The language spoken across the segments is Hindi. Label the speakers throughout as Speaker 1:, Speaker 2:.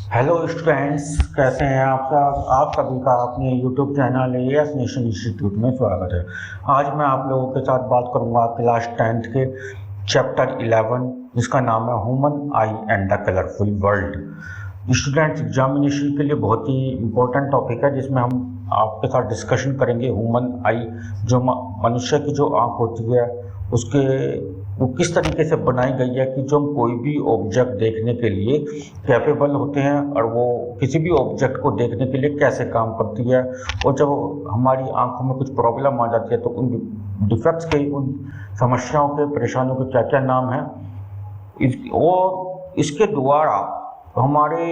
Speaker 1: हेलो स्टूडेंट्स, कैसे हैं आप सब। आप सभी का अपने YouTube channel as nation institute में स्वागत है। आज मैं आप लोगों के साथ बात करूंगा क्लास 10th के चैप्टर 11 जिसका नाम है human I and the colourful world. Students, examination के लिए बहुत ही इम्पोर्टेंट टॉपिक है जिसमें हम आपके साथ डिस्कशन करेंगे ह्यूमन आई, जो मनुष्य की जो आँख होती है उसके वो किस तरीके से बनाई गई है कि जो हम कोई भी ऑब्जेक्ट देखने के लिए कैपेबल होते हैं और वो किसी भी ऑब्जेक्ट को देखने के लिए कैसे काम करती है, और जब हमारी आंखों में कुछ प्रॉब्लम आ जाती है तो उन डिफेक्ट्स के, उन समस्याओं के, परेशानियों के क्या क्या नाम है, और इसके द्वारा हमारे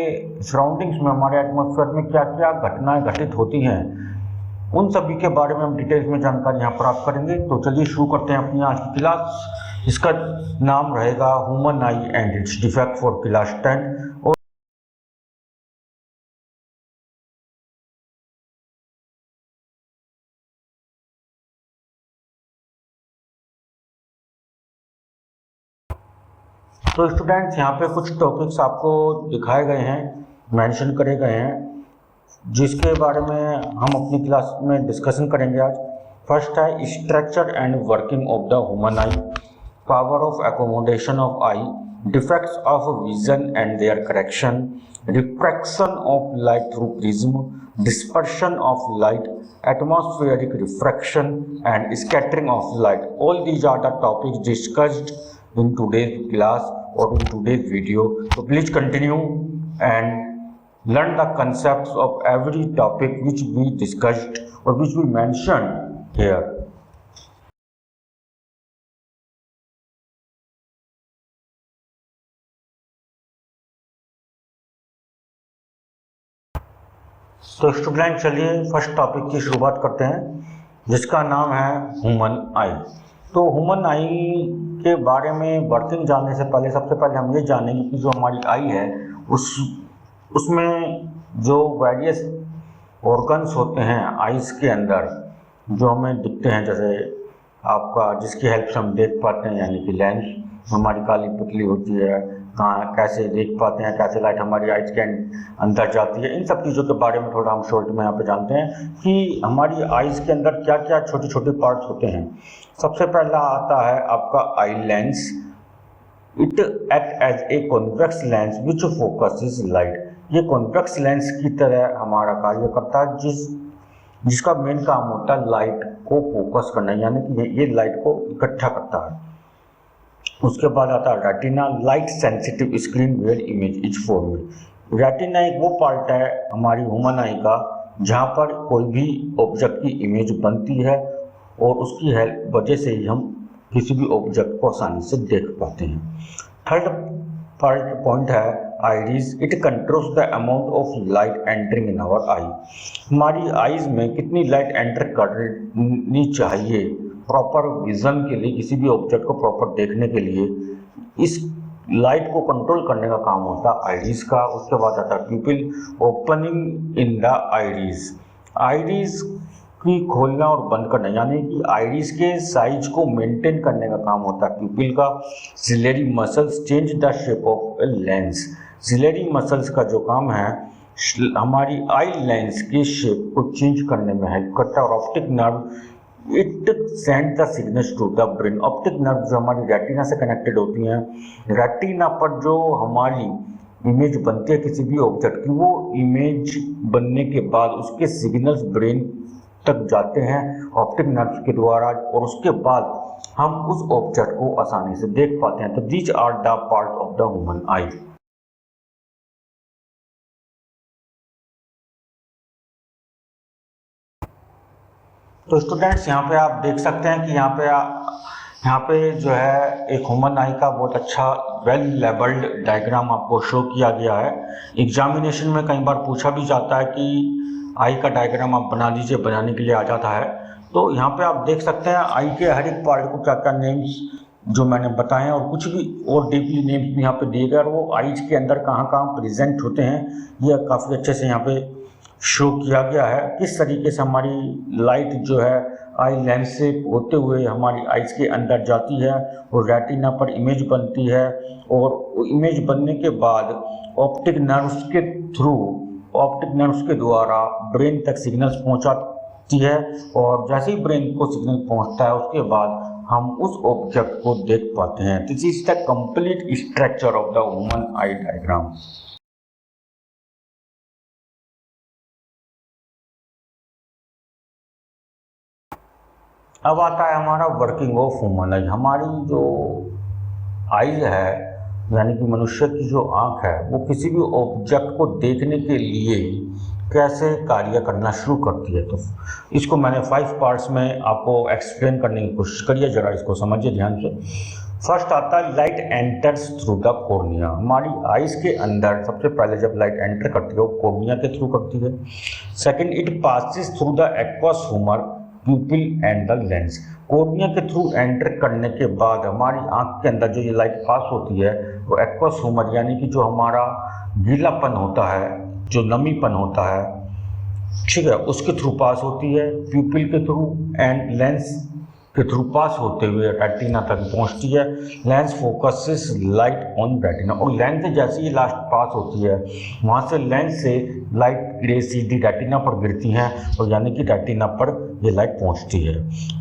Speaker 1: सराउंडिंग्स में, हमारे एटमॉस्फेयर में क्या क्या घटनाएं घटित होती हैं, उन सभी के बारे में हम डिटेल्स में जानकारी यहाँ प्राप्त करेंगे। तो चलिए शुरू करते हैं अपनी आज की क्लास। इसका नाम रहेगा human I and it's defect for class 10। और तो स्टूडेंट्स, यहाँ पे कुछ टॉपिक्स आपको दिखाए गए हैं, मेंशन करे गए हैं, जिसके बारे में हम अपनी क्लास में डिस्कशन करेंगे आज। फर्स्ट है structure and working of the human eye, power of accommodation of eye, defects of vision and their correction, refraction of light through prism, dispersion of light, atmospheric refraction and scattering of light. All these are the topics discussed in today's class or in today's video. So please continue and learn the concepts of every topic which we discussed or which we mentioned here. तो स्टूडेंट, चलिए फर्स्ट टॉपिक की शुरुआत करते हैं जिसका नाम है ह्यूमन आई। तो ह्यूमन आई के बारे में वर्किंग जानने से पहले सबसे पहले हम ये जानेंगे कि जो हमारी आई है उसमें जो वेरियस ऑर्गन्स होते हैं आइज़ के अंदर जो हमें दिखते हैं, जैसे आपका जिसकी हेल्प से हम देख पाते हैं, यानी कि लेंस, हमारी काली पुतली होती है, कहाँ कैसे देख पाते हैं, कैसे लाइट हमारी आइज़ के अंदर जाती है, इन सब चीज़ों के बारे में थोड़ा हम शॉर्ट में यहाँ पे जानते हैं कि हमारी आइज़ के अंदर क्या क्या छोटे छोटे पार्ट्स होते हैं। सबसे पहला आता है आपका eye lens. It act as a convex lens which focuses light. ये कॉन्वेक्स लेंस की तरह हमारा कार्य करता है, जिसका मेन काम होता है लाइट को फोकस करना, यानी कि ये लाइट को इकट्ठा करता है। उसके बाद आता है retina, light sensitive screen where image is formed. Retina एक वो पार्ट है हमारी ह्यूमन आई का जहाँ पर कोई भी ऑब्जेक्ट की इमेज बनती है और उसकी हेल्प वजह से ही हम किसी भी ऑब्जेक्ट को आसानी से देख पाते हैं। थर्ड पॉइंट है iris. It controls the amount of light entering in our eye. हमारी आईज में कितनी लाइट एंटर करनी चाहिए प्रॉपर विजन के लिए, किसी भी ऑब्जेक्ट को प्रॉपर देखने के लिए, इस लाइट को कंट्रोल करने का काम होता है आइरिस का। उसके बाद आता है प्यूपिल opening in the iris. Iris की खोलना और बंद करना, यानी कि आइरिस के साइज को मेंटेन करने का काम होता है प्यूपिल का। Ciliary muscles change the shape of a lens. Ciliary muscles का जो काम है हमारी आई लेंस के शेप को चेंज करने में हेल्प करता है। और optic nerve it send the signals to the brain. Optic nerve जो हमारी रेटिना से कनेक्टेड होती हैं, रेटिना पर जो हमारी इमेज बनती है किसी भी ऑब्जेक्ट की, वो इमेज बनने के बाद उसके सिग्नल्स ब्रेन तक जाते हैं ऑप्टिक नर्व के द्वारा, और उसके बाद हम उस ऑब्जेक्ट को आसानी से देख पाते हैं। तो these are the part of the human eye. तो स्टूडेंट्स, यहाँ पे आप देख सकते हैं कि यहाँ पे जो है एक ह्यूमन आई का बहुत अच्छा वेल लेबल्ड डायग्राम आपको शो किया गया है। एग्जामिनेशन में कई बार पूछा भी जाता है कि आई का डायग्राम आप बना दीजिए, बनाने के लिए आ जाता है। तो यहाँ पे आप देख सकते हैं आई के हर एक पार्ट को क्या क्या नेम्स जो मैंने बताए हैं, और कुछ भी और डीपली नेम्स भी यहाँ पे दिए गए, और वो आईज के अंदर कहाँ कहाँ प्रेजेंट होते हैं ये काफ़ी अच्छे से यहाँ पे शो किया गया है। किस तरीके से हमारी लाइट जो है आई लेंस से होते हुए हमारी आइज के अंदर जाती है और रेटिना पर इमेज बनती है, और इमेज बनने के बाद ऑप्टिक नर्व्स के द्वारा ब्रेन तक सिग्नल्स पहुंचाती है, और जैसे ही ब्रेन को सिग्नल पहुंचता है उसके बाद हम उस ऑब्जेक्ट को देख पाते हैं। This is the complete structure of the human I diagram. अब आता है हमारा वर्किंग ऑफ ह्यूमन आई। हमारी जो आईज है यानी कि मनुष्य की जो आंख है वो किसी भी ऑब्जेक्ट को देखने के लिए कैसे कार्य करना शुरू करती है। तो इसको मैंने 5 पार्ट्स में आपको एक्सप्लेन करने की कोशिश करिए, जरा इसको समझिए ध्यान से। फर्स्ट आता है light enters through the cornea. हमारी आइज के अंदर सबसे पहले जब लाइट एंटर करती है वो कॉर्निया के थ्रू करती है। Second, it passes through the aqueous humour प्यूपिल and the lens. Cornea के थ्रू एंटर करने के बाद हमारी आंख के अंदर जो ये लाइट पास होती है वो एक्वस ह्यूमर यानी कि जो हमारा गीलापन होता है, जो नमीपन होता है, ठीक है, उसके थ्रू पास होती है, प्यूपिल के थ्रू एंड लेंस के थ्रू पास होते हुए रेटिना तक पहुंचती है। Lens focuses light on retina, और लेंस से जैसे ही लास्ट पास होती है वहाँ से लेंस से लाइट रे सीधी रेटिना पर गिरती हैं, और यानी कि रेटिना पर ये लाइट पहुंचती है।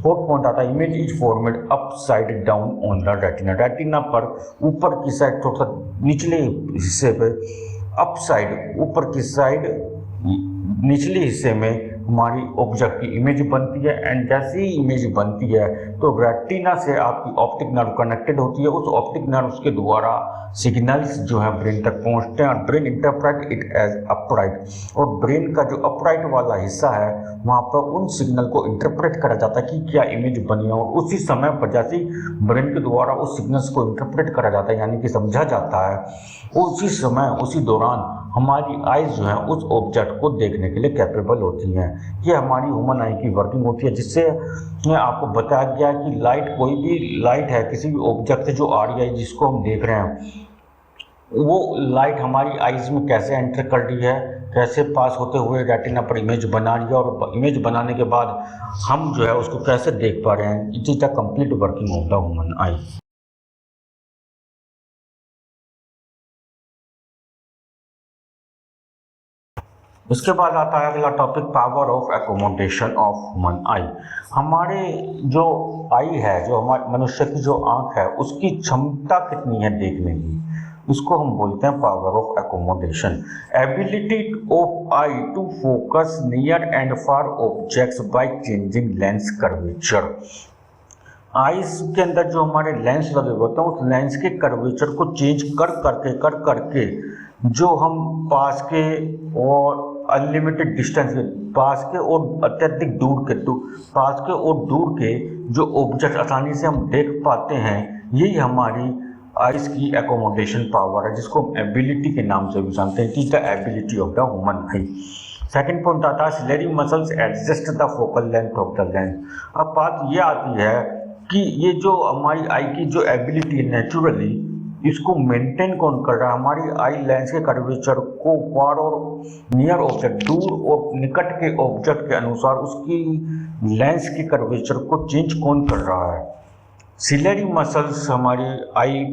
Speaker 1: फोर्थ पॉइंट आता है image is formed upside down on the retina. Retina पर ऊपर की साइड, थोड़ा सा निचले हिस्से पे अपसाइड, ऊपर की साइड निचले हिस्से में हमारी ऑब्जेक्ट की इमेज बनती है, एंड जैसे ही इमेज बनती है तो रेटिना से आपकी ऑप्टिक नर्व कनेक्टेड होती है। उस ऑप्टिक नर्व्स के द्वारा सिग्नल्स जो है ब्रेन तक पहुंचते हैं, और brain interpret it as upright, और ब्रेन का जो अपराइट वाला हिस्सा है वहाँ पर उन सिग्नल को इंटरप्रेट करा जाता है कि क्या इमेज बनी है, और उसी समय पर जैसे ही ब्रेन के द्वारा उस सिग्नल्स को इंटरप्रेट करा जाता है यानी कि समझा जाता है, उसी समय उसी दौरान हमारी आइज जो है उस ऑब्जेक्ट को देखने के लिए कैपेबल होती हैं। ये हमारी ह्यूमन आई की वर्किंग होती है, जिससे आपको बताया गया कि लाइट, कोई भी लाइट है किसी भी ऑब्जेक्ट से जो आ रही है जिसको हम देख रहे हैं, वो लाइट हमारी आइज में कैसे एंटर कर रही है, कैसे पास होते हुए रेटिना पर इमेज बना रही है, और इमेज बनाने के बाद हम जो है उसको कैसे देख पा रहे हैं। It is the complete working of the human आई। इसके बाद आता है अगला topic, power of accommodation of human आई। हमारे जो आई है, जो हमारे मनुष्य की जो आंख है, उसकी क्षमता कितनी है देखने की, इसको हम बोलते हैं power of accommodation. Ability of eye to focus near and far objects by changing lens curvature. Eyes के अंदर जो हमारे लेंस लगे होते हैं उस लेंस के कर्वेचर को चेंज कर करके जो हम पास के और अनलिमिटेड डिस्टेंस के, पास के और अत्यधिक दूर के, पास के और दूर के जो ऑब्जेक्ट आसानी से हम देख पाते हैं, यही हमारी आइज की एकोमोडेशन पावर है, जिसको हम एबिलिटी के नाम से भी जानते हैं। It is the ability of the human eye. Second point आता है ciliary muscles adjust the focal length of the lens. अब बात ये आती है कि ये जो हमारी आई की जो एबिलिटी है नेचुरली, इसको मेंटेन कौन कर रहा है? हमारी आई लेंस के कर्वेचर को फार और नियर ऑब्जेक्ट, दूर और निकट के ऑब्जेक्ट के अनुसार उसकी लेंस के कर्वेचर को चेंज कौन कर रहा है? सिलेरी मसल्स हमारी आई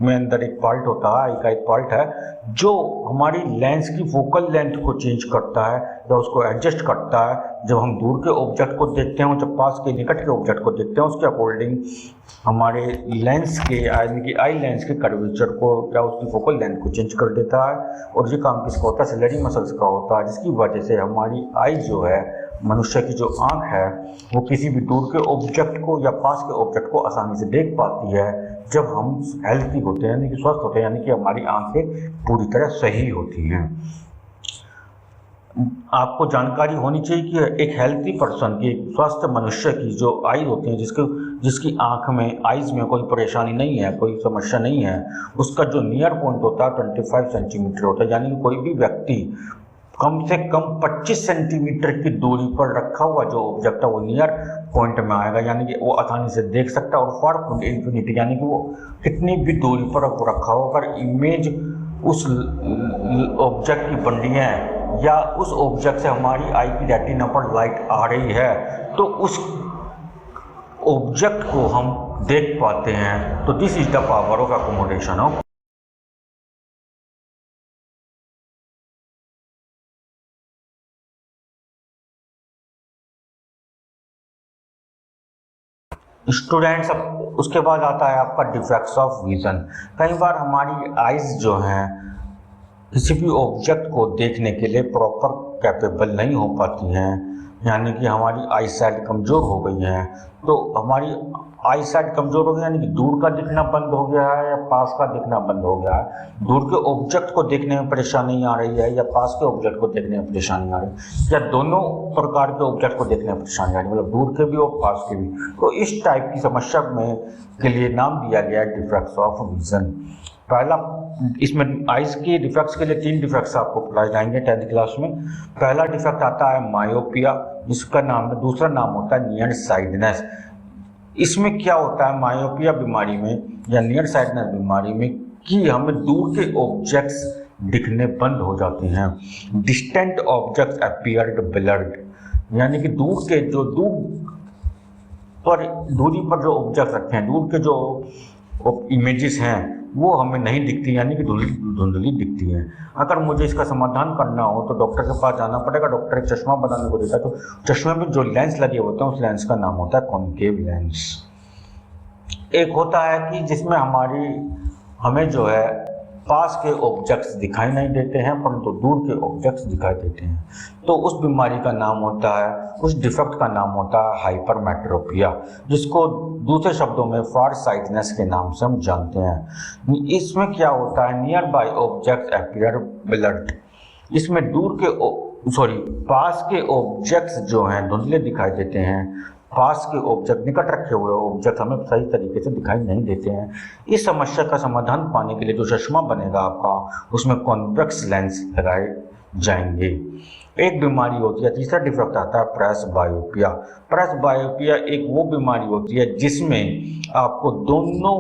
Speaker 1: में अंदर एक पार्ट होता है, आई का एक पार्ट है जो हमारी लेंस की फोकल लेंथ को चेंज करता है या उसको एडजस्ट करता है। जब हम दूर के ऑब्जेक्ट को देखते हैं, जब पास के निकट के ऑब्जेक्ट को देखते हैं, उसके अकॉर्डिंग हमारे लेंस के यानी कि आई लेंस के कर्वेचर को या उसकी फोकल लेंथ को चेंज कर देता है। और ये काम किसका होता है? सिलेरी मसल्स का होता है, जिसकी वजह से हमारी आई जो है, मनुष्य की जो आंख है, वो किसी भी दूर के ऑब्जेक्ट को या पास के ऑब्जेक्ट को आसानी से देख पाती है जब हम हेल्थी होते हैं, यानी कि स्वस्थ होते हैं, यानी कि हमारी आंखें पूरी तरह सही होती हैं। आपको जानकारी होनी चाहिए कि एक हेल्थी पर्सन की, स्वस्थ मनुष्य की जो आई होती है, जिसकी आंख में, आइज में कोई परेशानी नहीं है, कोई समस्या नहीं है, उसका जो नियर पॉइंट होता है 25 सेंटीमीटर होता है। यानी कि कोई भी व्यक्ति कम से कम 25 सेंटीमीटर की दूरी पर रखा हुआ जो ऑब्जेक्ट है वो नियर पॉइंट में आएगा, यानी कि वो आसानी से देख सकता है। और फार पॉइंट इन्फिनिटी, यानी कि वो कितनी भी दूरी पर रखा हो, अगर इमेज उस ऑब्जेक्ट की बननी है या उस ऑब्जेक्ट से हमारी आई की रेटिना पर लाइट आ रही है, तो उस ऑब्जेक्ट को हम देख पाते हैं, तो this is the power of accommodation of students. अब उसके बाद आता है आपका डिफेक्ट्स ऑफ विजन। कई बार हमारी आइज जो हैं किसी भी ऑब्जेक्ट को देखने के लिए प्रॉपर कैपेबल नहीं हो पाती हैं, यानी कि हमारी आई साइट कमज़ोर हो गई है। तो हमारी आई साइट कमज़ोर हो गई यानी कि दूर का दिखना बंद हो गया है या पास का दिखना बंद हो गया है। दूर के ऑब्जेक्ट को देखने में परेशानी आ रही है या पास के ऑब्जेक्ट को देखने में परेशानी आ रही है, या दोनों प्रकार के ऑब्जेक्ट को देखने में परेशानी आ रही है, मतलब दूर के भी और पास के भी। तो इस टाइप की समस्या में के लिए नाम दिया गया है डिफेक्ट्स ऑफ विजन। पहला, इसमें आइज के डिफेक्ट्स के लिए 3 डिफेक्ट्स आपको पढ़ाए जाएंगे 10th क्लास में। पहला डिफेक्ट आता है मायोपिया, जिसका नाम है, दूसरा नाम होता है नियर साइडनेस। इसमें क्या होता है मायोपिया बीमारी में या नियर साइडनेस बीमारी में कि हमें दूर के ऑब्जेक्ट्स दिखने बंद हो जाते हैं। डिस्टेंट ऑब्जेक्ट्स अपीयर्ड ब्लर्ड, यानी कि दूर के जो दूरी पर जो ऑब्जेक्ट रखे हैं, दूर के जो इमेजेस हैं वो हमें नहीं दिखती, यानी कि धुंधली दिखती हैं। अगर मुझे इसका समाधान करना हो तो डॉक्टर के पास जाना पड़ेगा। डॉक्टर एक चश्मा बनाने को देता है, तो चश्मे में जो लेंस लगे होते हैं उस लेंस का नाम होता है कॉनकेव लेंस। एक होता है कि जिसमें हमें जो है पास के ऑब्जेक्ट्स दिखाई नहीं देते हैं परंतु दूर के ऑब्जेक्ट्स दिखाई देते हैं, तो उस बीमारी का नाम होता है, उस डिफेक्ट का नाम होता है हाइपरमेट्रोपिया, जिसको दूसरे शब्दों में फार साइटनेस के नाम से हम जानते हैं। इसमें क्या होता है, near by objects appear blurred. इसमें पास के ऑब्जेक्ट्स जो हैं धुंधले दिखाई देते हैं, पास के ऑब्जेक्ट, निकट रखे हुए ऑब्जेक्ट हमें सही तरीके से दिखाई नहीं देते हैं। इस समस्या का समाधान पाने के लिए जो चश्मा बनेगा आपका, उसमें कॉन्वेक्स लेंस लगाए जाएंगे। एक बीमारी होती है, तीसरा डिफेक्ट आता है प्रेसबायोपिया। प्रेसबायोपिया एक वो बीमारी होती है जिसमें आपको दोनों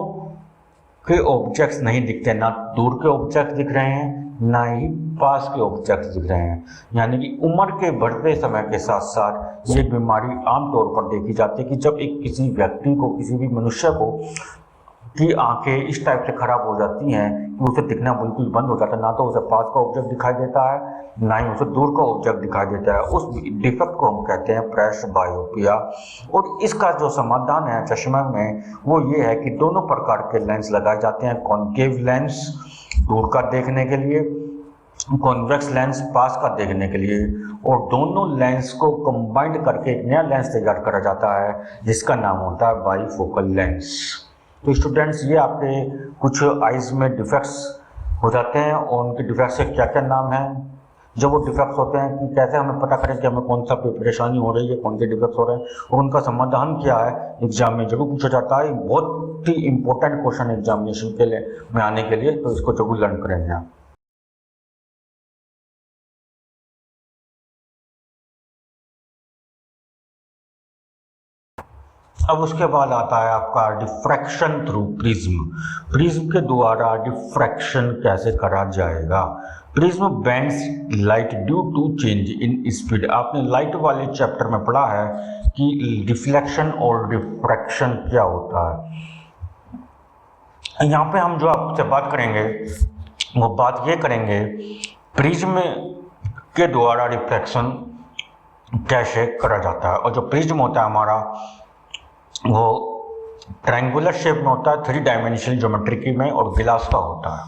Speaker 1: के ऑब्जेक्ट्स नहीं दिखते, ना दूर के ऑब्जेक्ट दिख रहे हैं ना ही पास के ऑब्जेक्ट्स दिख रहे हैं। यानी कि उम्र के बढ़ते समय के साथ साथ ये बीमारी आमतौर पर देखी जाती है कि जब किसी व्यक्ति को, किसी भी मनुष्य को की आंखें इस टाइप से खराब हो जाती हैं कि उसे दिखना बिल्कुल बंद हो जाता है, ना तो उसे पास का ऑब्जेक्ट दिखाई देता है ना ही उसे दूर का ऑब्जेक्ट दिखाई देता है। उस डिफेक्ट को हम कहते हैं प्रेसबायोपिया। और इसका जो समाधान है चश्मे में वो ये है कि दोनों प्रकार के लेंस लगाए जाते हैं, कॉनकेव लेंस दूर का देखने के लिए, कॉन्वेक्स लेंस पास का देखने के लिए, और दोनों लेंस को कंबाइंड करके एक नया लेंस तैयार करा जाता है जिसका नाम होता है बाईफोकल लेंस। तो स्टूडेंट्स, ये आपके कुछ आइज में डिफेक्ट्स हो जाते हैं और उनके डिफेक्ट्स के क्या क्या नाम हैं। जब वो डिफेक्ट्स होते हैं कि कैसे हमें पता करें कि हमें कौन सा परेशानी हो रही है, कौन से डिफेक्ट्स हो रहे हैं और उनका समाधान क्या है, एग्जाम में जरूर पूछा जाता है। बहुत ही इंपॉर्टेंट क्वेश्चन एग्जामिनेशन के लिए में आने के लिए, तो इसको जरूर लर्न करेंगे आप। अब उसके बाद आता है आपका डिफ्रैक्शन थ्रू प्रिज्म। प्रिज्म के द्वारा डिफ्रैक्शन कैसे करा जाएगा। Prism bends light due to change in speed. आपने लाइट वाले चैप्टर में पढ़ा है कि रिफ्लेक्शन और डिफ्रैक्शन क्या होता है। यहाँ पे हम जो आपसे बात करेंगे वो बात ये करेंगे प्रिज्म के द्वारा रिफ्लेक्शन कैसे करा जाता है। और जो प्रिज्म होता है हमारा वो ट्रायंगुलर शेप में होता है, 3 डायमेंशनल ज्योमेट्री में, और गिलास का होता है।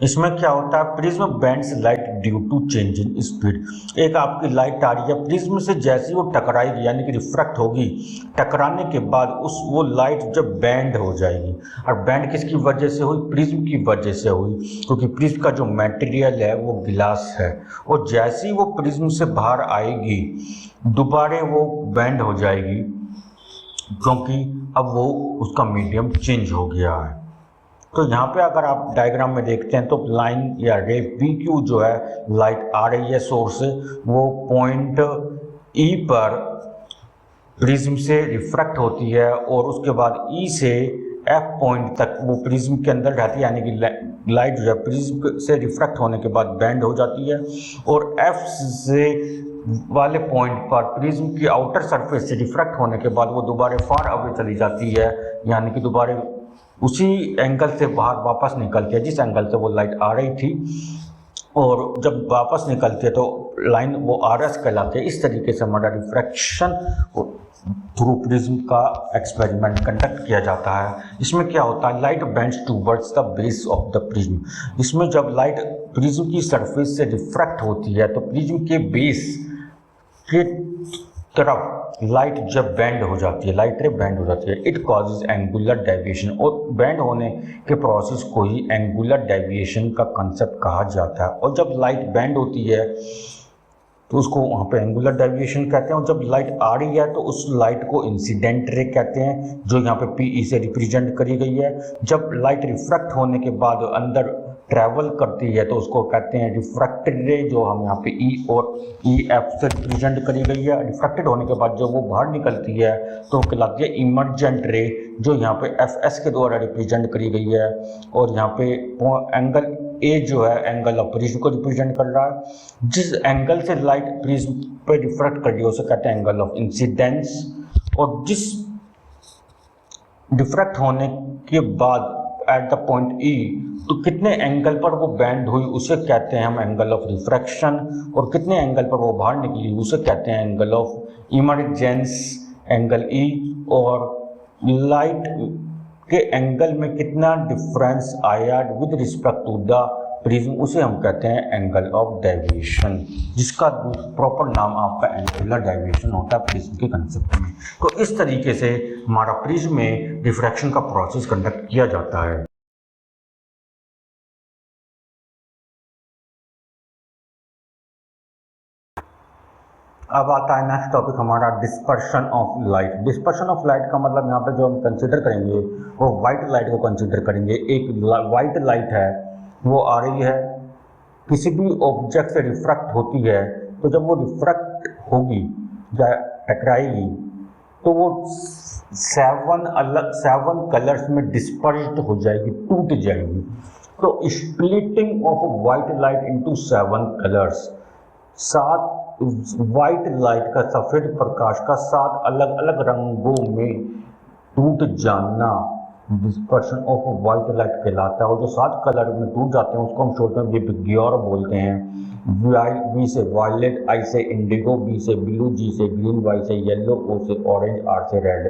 Speaker 1: इसमें क्या होता है, prism bends light due to change in speed. एक आपकी लाइट आ रही है, प्रिज्म से जैसी वो टकराएगी यानी कि रिफ्रैक्ट होगी, टकराने के बाद वो लाइट जब बैंड हो जाएगी, और बैंड किसकी वजह से हुई, प्रिज्म की वजह से हुई, क्योंकि प्रिज्म का जो मटेरियल है वो गिलास है। और जैसी वो प्रिज्म से बाहर आएगी दोबारा वो बैंड हो जाएगी, क्योंकि अब वो उसका मीडियम चेंज हो गया है। तो यहाँ पे अगर आप डायग्राम में देखते हैं तो लाइन या रे PQ जो है, लाइट आ रही है सोर्स से, वो पॉइंट E पर प्रिज्म से रिफ्रैक्ट होती है और उसके बाद E से एफ पॉइंट तक वो प्रिज्म के अंदर रहती है, यानी कि लाइट जो है प्रिज्म से रिफ्रैक्ट होने के बाद बैंड हो जाती है, और एफ से वाले पॉइंट पर प्रिज्म की आउटर सरफेस से रिफ्रैक्ट होने के बाद वो दोबारा फार अवे चली जाती है, यानी कि दोबारा उसी एंगल से बाहर वापस निकलती है जिस एंगल से वो लाइट आ रही थी, और जब वापस निकलती है तो लाइन वो आर एस कहलाती है। इस तरीके से हमारा रिफ्रैक्शन थ्रू प्रिज्म का एक्सपेरिमेंट कंडक्ट किया जाता है। इसमें क्या होता है, light bends towards the base of the prism. इसमें जब लाइट प्रिज्म की सरफेस से रिफ्रैक्ट होती है तो प्रिज्म के बेस के तरफ लाइट जब बैंड हो जाती है, लाइट रे बैंड हो जाती है, इट कॉजेज एंगुलर डेविएशन, और बैंड होने के प्रोसेस को ही एंगुलर डेविएशन का कंसेप्ट कहा जाता है। और जब लाइट बैंड होती है तो उसको वहाँ पे एंगुलर डेविएशन कहते हैं, और जब लाइट आ रही है तो उस लाइट को इंसिडेंट रे कहते हैं, जो यहाँ पे पीई से रिप्रेजेंट करी गई है। जब लाइट रिफ्रैक्ट होने के बाद अंदर ट्रैवल करती है तो उसको कहते हैं रिफ्रैक्टेड रे, जो हम यहाँ पे ई और ई एफ से रिप्रेजेंट करी गई है। रिफ्रैक्टेड होने के बाद जब वो बाहर निकलती है तो कहलाती है इमर्जेंट रे, जो यहाँ पे एफ एस के द्वारा रिप्रेजेंट करी गई है। और यहाँ पे एंगल ए जो है एंगल ऑफ प्रिज्म को रिप्रेजेंट कर रहा है। जिस एंगल से लाइट प्रिज्म पे रिफ्रैक्ट कर रही है उसे कहते हैं एंगल ऑफ इंसिडेंस। और जिस डिफ्रैक्ट होने के बाद एट द पॉइंट ई तो कितने एंगल पर वो बैंड हुई उसे कहते हैं हम एंगल ऑफ रिफ्रैक्शन, और कितने एंगल पर वो बाहर निकली उसे कहते हैं angle of emergence, angle E. और लाइट के एंगल में कितना डिफरेंस आया with respect to the prism उसे हम कहते हैं एंगल ऑफ डेविएशन, जिसका प्रॉपर नाम आपका एंगुलर डेविएशन होता है प्रिज्म के कंसेप्ट में। तो इस तरीके से हमारा प्रिज्म में डिफ्रैक्शन का प्रोसेस कंडक्ट किया जाता है। अब आता है नेक्स्ट टॉपिक हमारा dispersion of light. Dispersion of light का मतलब यहाँ पे जो हम कंसिडर करेंगे वो वाइट लाइट को कंसिडर करेंगे। एक वाइट लाइट है वो आ रही है, किसी भी ऑब्जेक्ट से रिफ्रैक्ट होती है, तो जब वो रिफ्रैक्ट होगी या टकराएगी तो वो 7 कलर्स में डिस्पर्स्ड हो जाएगी, टूट जाएगी। तो splitting of white light into 7 colours, 7 white light का, सफेद प्रकाश का 7 अलग अलग रंगों में टूट जाना डिस्पर्शन ऑफ वाइट लाइट कहलाता है। और जो 7 कलर में टूट जाते हैं उसको हम शॉर्ट में विबग्योर बोलते हैं। वी से वायलेट, आई से इंडिगो, बी से ब्लू, जी से ग्रीन, वाई से येलो, ओ से ऑरेंज, आर से red.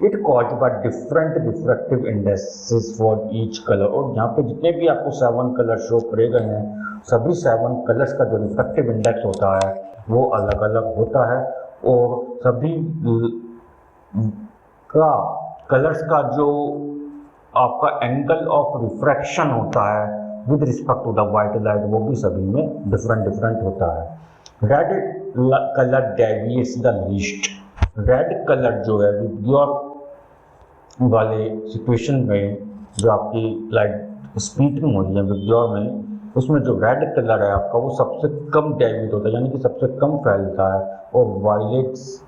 Speaker 1: It caused by different refractive indexes for each colour. और यहाँ पे जितने भी आपको 7 कलर शो करे गए हैं सभी 7 कलर्स का जो रिफ्रैक्टिव इंडेक्स होता है वो अलग अलग होता है, और सभी का कलर्स का जो आपका एंगल ऑफ रिफ्रैक्शन होता है with respect to the white light वो भी सभी में डिफरेंट होता है। Red colour deviates the least. Red colour जो है विबग्योर वाले सिचुएशन में जो आपकी लाइट स्प्लिटिंग हो रही है विबग्योर में, उसमें जो रेड कलर है आपका वो सबसे कम डेविएट होता है, यानी कि सबसे कम फैलता है, और violets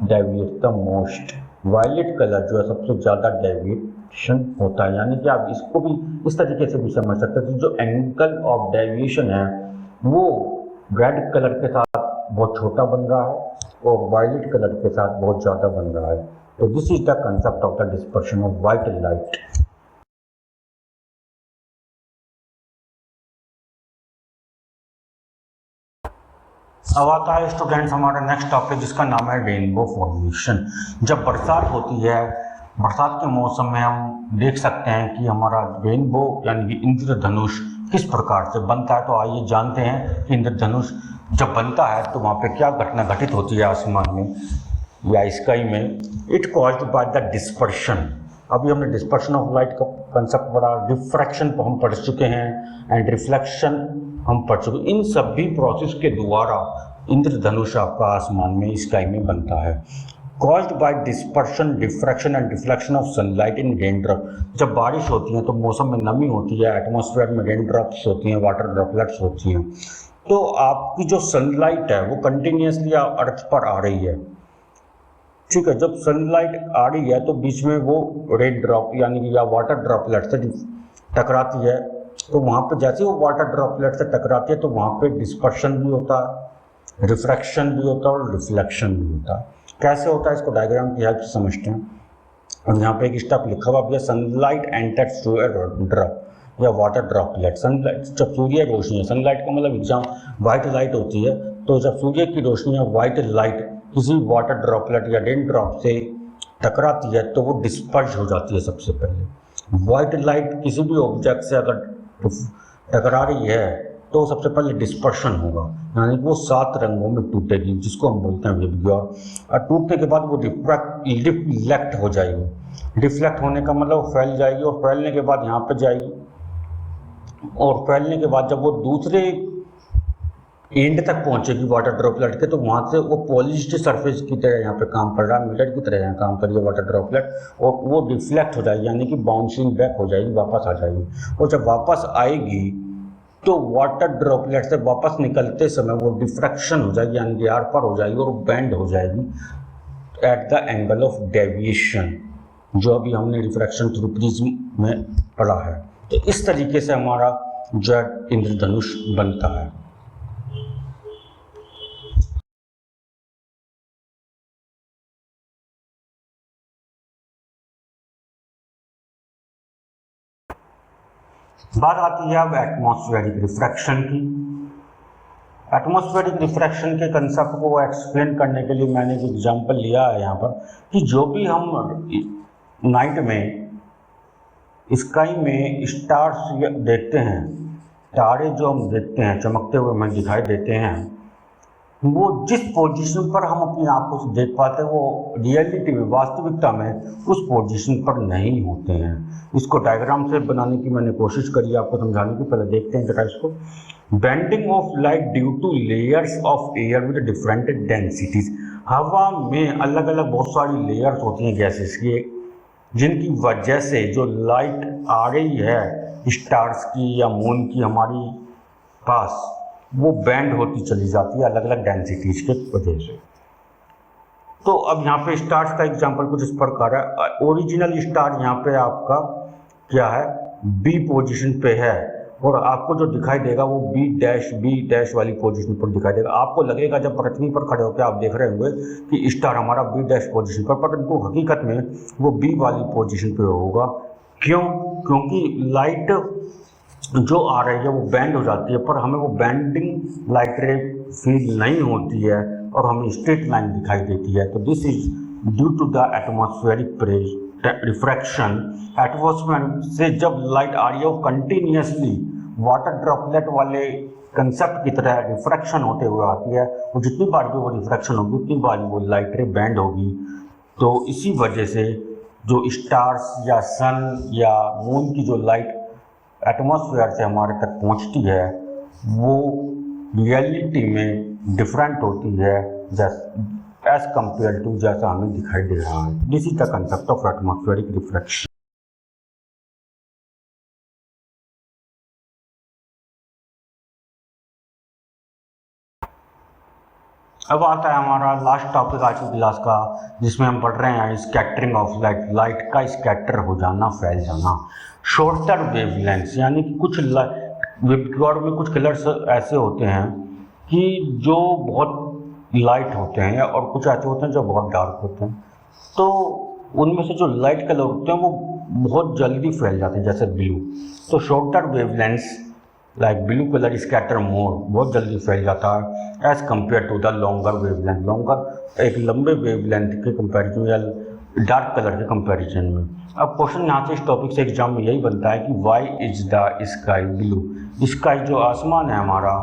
Speaker 1: deviate the most. Violet colour जो है सबसे ज़्यादा डेविएशन होता है, यानी कि आप इसको भी इस तरीके से भी समझ सकते हैं। जो एंगल ऑफ डेविएशन है वो रेड कलर के साथ बहुत छोटा बन रहा है और वायलेट कलर के साथ बहुत ज़्यादा बन रहा है। तो this is the concept of the dispersion of white light. अब आता है स्टूडेंट्स हमारा नेक्स्ट टॉपिक जिसका नाम है रेनबो फॉर्मेशन। जब बरसात होती है, बरसात के मौसम में हम देख सकते हैं कि हमारा रेनबो यानी कि इंद्रधनुष किस प्रकार से बनता है। तो आइए जानते हैं कि इंद्रधनुष जब बनता है तो वहाँ पे क्या घटना घटित होती है आसमान में या स्काई में। It caused by the dispersion. अभी हमने डिस्पर्शन ऑफ लाइट का कंसेप्ट पढ़ा, रिफ्रैक्शन को हम पढ़ चुके हैं एंड रिफ्लेक्शन हम पढ़ चुके। इन सभी प्रोसेस के द्वारा इंद्रधनुष आपका आसमान में स्काई में बनता है। Caused by dispersion, diffraction and reflection of sunlight in rain drop. जब बारिश होती है तो मौसम में नमी होती है, एटमॉस्फेयर में रेन ड्रॉप्स होती हैं, वाटर ड्रॉपलेट्स होती हैं, तो आपकी जो सनलाइट है वो कंटिन्यूसली अर्थ पर आ रही है, ठीक है, जब सनलाइट आ रही है तो बीच में वो रेड ड्रॉप यानी कि या वाटर ड्रॉपलेट से टकराती है, तो वहाँ पे जैसे वो वाटर ड्रॉपलेट से टकराती है तो वहाँ पे डिस्पर्शन भी होता है, रिफ्रैक्शन भी होता है और रिफ्लेक्शन भी होता है। कैसे होता है इसको डायग्राम की हेल्प से समझते हैं। और यहाँ पे एक स्टेप लिखा हुआ है, sunlight enters through a drop या वाटर ड्रॉपलेट। सनलाइट जब सूर्य की रोशनी है, सनलाइट का मतलब एग्जाम व्हाइट लाइट होती है, तो जब सूर्य की रोशनी या व्हाइट लाइट किसी वाटर ड्रॉपलेट या रेन ड्रॉप से टकराती है तो वो डिस्पर्ज हो जाती है। सबसे पहले व्हाइट लाइट किसी भी ऑब्जेक्ट से अगर टकरा रही है तो सबसे पहले डिस्पर्शन होगा, यानी कि वो 7 रंगों में टूटेगी, जिसको हम बोलते हैं वेवग्योर। और टूटने के बाद वो रिफ्लेक्ट हो जाएगी। रिफ्लेक्ट होने का मतलब फैल जाएगी, और फैलने के बाद यहाँ पे जाएगी, और फैलने के बाद जब वो दूसरे एंड तक पहुंचेगी वाटर ड्रॉपलेट के, तो वहाँ से वो पॉलिश्ड सरफेस की तरह यहाँ पे काम कर रहा है, मिरर की तरह यहाँ काम कर रही है वाटर ड्रॉपलेट, और वो रिफ्लेक्ट हो जाएगी, यानी कि बाउंसिंग बैक हो जाएगी, वापस आ जाएगी। और जब वापस आएगी तो वाटर ड्रॉपलेट से वापस निकलते समय वो डिफ्रैक्शन हो जाएगी, यानी कि आर पार हो जाएगी और बेंड हो जाएगी at the angle of deviation, जो अभी हमने रिफ्रैक्शन थ्रू प्रिज्म में पढ़ा है। तो इस तरीके से हमारा जो है इंद्रधनुष बनता है। बात आती है अब एटमॉस्फेरिक रिफ्रैक्शन की। एटमॉस्फेरिक रिफ्रैक्शन के कंसेप्ट को एक्सप्लेन करने के लिए मैंने एक एग्जांपल लिया है यहाँ पर, कि जो भी हम नाइट में स्काई में स्टार्स देखते हैं, तारे जो हम देखते हैं चमकते हुए हमें दिखाई देते हैं, वो जिस पोजीशन पर हम अपनी आंखों से देख पाते हैं वो रियलिटी में, वास्तविकता में उस पोजीशन पर नहीं होते हैं। इसको डायग्राम से बनाने की मैंने कोशिश करी आपको समझाने की। पहले देखते हैं जरा इसको। Bending of light due two layers of air with different densities. हवा में अलग अलग बहुत सारी लेयर्स होती हैं गैसेस की, जिनकी वजह से जो लाइट आ रही है स्टार्स की या मून की हमारी पास, वो बैंड होती चली जाती है अलग अलग डेंसिटीज के वजह से। तो अब यहाँ पे स्टार्स का एग्जांपल कुछ इस प्रकार है। ओरिजिनल स्टार यहाँ पे आपका क्या है, बी पोजीशन पे है, और आपको जो दिखाई देगा वो बी डैश वाली पोजीशन पर दिखाई देगा। आपको लगेगा जब पृथ्वी पर खड़े होकर आप देख रहे होंगे कि स्टार हमारा बी डैश पोजीशन पर, परंतु हकीकत में वो बी वाली पोजीशन पे होगा। क्यों? क्योंकि लाइट जो आ रही है वो बैंड हो जाती है, पर हमें वो बैंडिंग लाइट रे फील नहीं होती है और हमें स्ट्रेट लाइन दिखाई देती है। तो this is due to the atmospheric refraction. Atmosphere से जब लाइट आ रही है वो कंटिन्यूसली वाटर ड्रॉपलेट वाले कंसेप्ट की तरह रिफ्रैक्शन होते हुए आती है, और जितनी बार भी वो रिफ्रैक्शन होगी उतनी बार वो लाइट रे बैंड होगी। तो इसी वजह से जो स्टार्स या सन या मून की जो लाइट एटमॉस्फेयर से हमारे तक पहुंचती है वो रियलिटी में डिफरेंट होती है एज कंपेयर टू जैसा हमें दिखाई दे रहा है। This is the concept of atmospheric refraction. अब आता है हमारा लास्ट टॉपिक आज की क्लास का, जिसमें हम पढ़ रहे हैं स्कैटरिंग ऑफ लाइट, लाइट का स्कैटर हो जाना, फैल जाना। शॉर्टर वेवलेंथ, यानी कि कुछ वेवगाइड में कुछ कलर्स ऐसे होते हैं कि जो बहुत लाइट होते हैं, और कुछ ऐसे होते हैं जो बहुत डार्क होते हैं। तो उनमें से जो लाइट कलर होते हैं वो बहुत जल्दी फैल जाते हैं, जैसे ब्लू। तो shorter wavelength like blue colour scatter more, बहुत जल्दी फैल जाता है as compare to the longer wavelength. Longer एक लंबे वेवलेंथ के कंपैरिजन या डार्क कलर के कंपैरिजन में। अब क्वेश्चन यहाँ से इस टॉपिक से एग्जाम में यही बनता है कि why is the sky blue. Sky जो आसमान है हमारा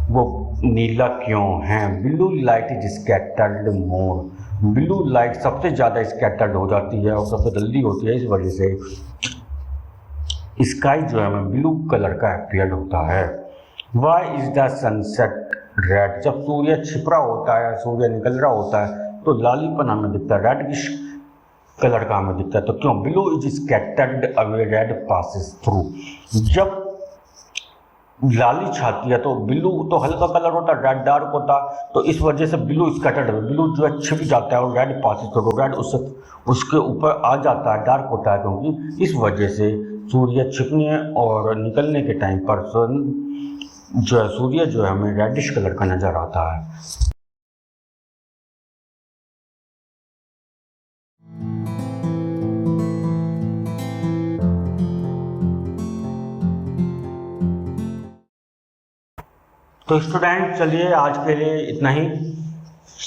Speaker 1: वो नीला क्यों है? Blue light is scattered more. Blue light सबसे ज़्यादा स्कैटर्ड हो जाती है और सबसे जल्दी होती है, इस वजह से स्काई जो है हमें ब्लू कलर का अपीयर होता है। Why is the sunset red. जब सूर्य छिप रहा होता है, सूर्य निकल रहा होता है तो लालीपन हमें दिखता है, रेडिश कलर का हमें दिखता है। तो क्यों? Blue is scattered away red passes through. जब लाली छाती है, तो ब्लू तो हल्का कलर होता है, रेड डार्क होता है, तो इस वजह से ब्लू स्कैटर्ड है, ब्लू जो है छिप जाता है और रेड पासिस तो रेड उसके ऊपर आ जाता है, डार्क होता है, क्योंकि इस वजह से सूर्य छिपने और निकलने के टाइम पर जो है सूर्य जो है हमें रेडिश कलर का नजर आता है। तो स्टूडेंट चलिए आज के लिए इतना ही।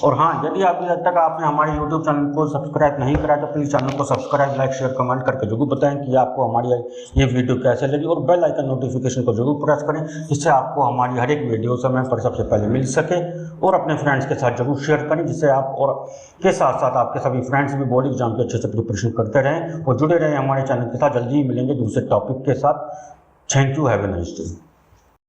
Speaker 1: और हाँ, यदि अभी तक आपने हमारे YouTube चैनल को सब्सक्राइब नहीं करा तो प्लीज़ चैनल को सब्सक्राइब, लाइक, शेयर, कमेंट करके जरूर बताएं कि आपको हमारी ये वीडियो कैसे लगी, और बेल आइकन नोटिफिकेशन को जरूर प्रेस करें, जिससे आपको हमारी हर एक वीडियो समय पर सबसे पहले मिल सके। और अपने फ्रेंड्स के साथ जरूर शेयर करें, जिससे आप और के साथ साथ आपके सभी फ्रेंड्स भी बोर्ड एग्जाम के अच्छे से प्रिपरेशन करते रहें और जुड़े रहें हमारे चैनल के साथ। जल्दी ही मिलेंगे दूसरे टॉपिक के साथ। Thank you, have a nice day.